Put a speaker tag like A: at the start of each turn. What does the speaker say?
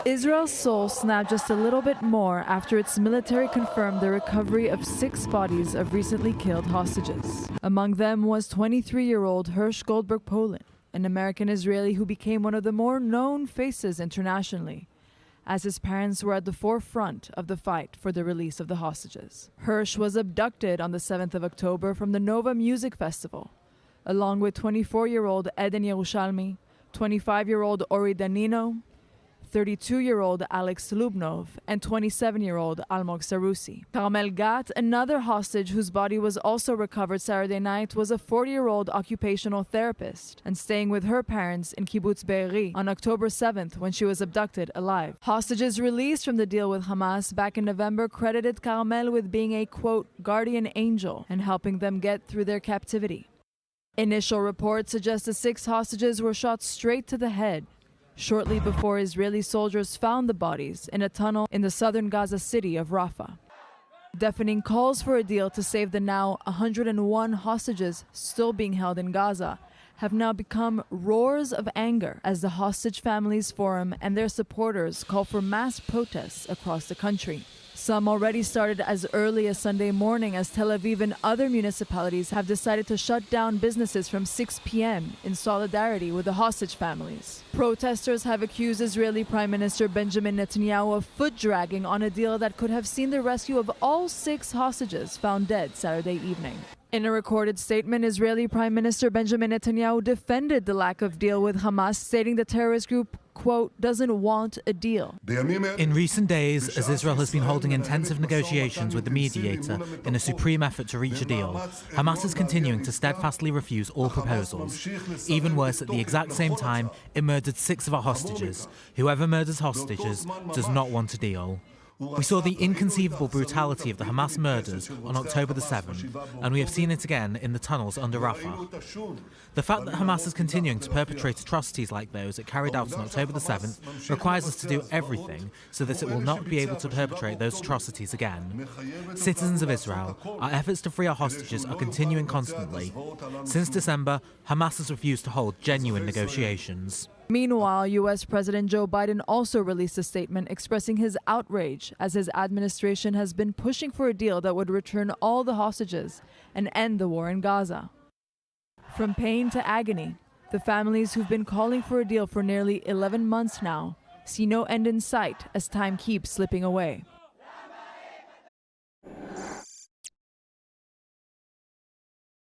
A: Israel's soul snapped just a little bit more after its military confirmed the recovery of 6 bodies of recently killed hostages. Among them was 23-year-old Hirsch Goldberg Polin, an American-Israeli who became one of the more known faces internationally, as his parents were at the forefront of the fight for the release of the hostages. Hirsch was abducted on the 7th of October from the Nova Music Festival, along with 24-year-old Eden Yerushalmi, 25-year-old Ori Danino, 32-year-old Alex Lubnov, and 27-year-old Almog Sarusi. Carmel Gat, another hostage whose body was also recovered Saturday night, was a 40-year-old occupational therapist and staying with her parents in Kibbutz Be'eri on October 7th when she was abducted alive. Hostages released from the deal with Hamas back in November credited Carmel with being a, quote, guardian angel and helping them get through their captivity. Initial reports suggest the 6 hostages were shot straight to the head shortly before Israeli soldiers found the bodies in a tunnel in the southern Gaza city of Rafah. Deafening calls for a deal to save the now 101 hostages still being held in Gaza have now become roars of anger as the Hostage Families Forum and their supporters call for mass protests across the country. Some already started as early as Sunday morning, as Tel Aviv and other municipalities have decided to shut down businesses from 6 p.m. in solidarity with the hostage families. Protesters have accused Israeli Prime Minister Benjamin Netanyahu of foot-dragging on a deal that could have seen the rescue of all 6 hostages found dead Saturday evening. In a recorded statement, Israeli Prime Minister Benjamin Netanyahu defended the lack of deal with Hamas, stating the terrorist group, quote, doesn't want a deal.
B: In recent days, as Israel has been holding intensive negotiations with the mediator in a supreme effort to reach a deal, Hamas is continuing to steadfastly refuse all proposals. Even worse, at the exact same time, it murdered 6 of our hostages. Whoever murders hostages does not want a deal. We saw the inconceivable brutality of the Hamas murders on October the 7th, and we have seen it again in the tunnels under Rafah. The fact that Hamas is continuing to perpetrate atrocities like those it carried out on October the 7th requires us to do everything so that it will not be able to perpetrate those atrocities again. Citizens of Israel, our efforts to free our hostages are continuing constantly. Since December, Hamas has refused to hold genuine negotiations.
A: Meanwhile, U.S. President Joe Biden also released a statement expressing his outrage as his administration has been pushing for a deal that would return all the hostages and end the war in Gaza. From pain to agony, the families who've been calling for a deal for nearly 11 months now see no end in sight as time keeps slipping away.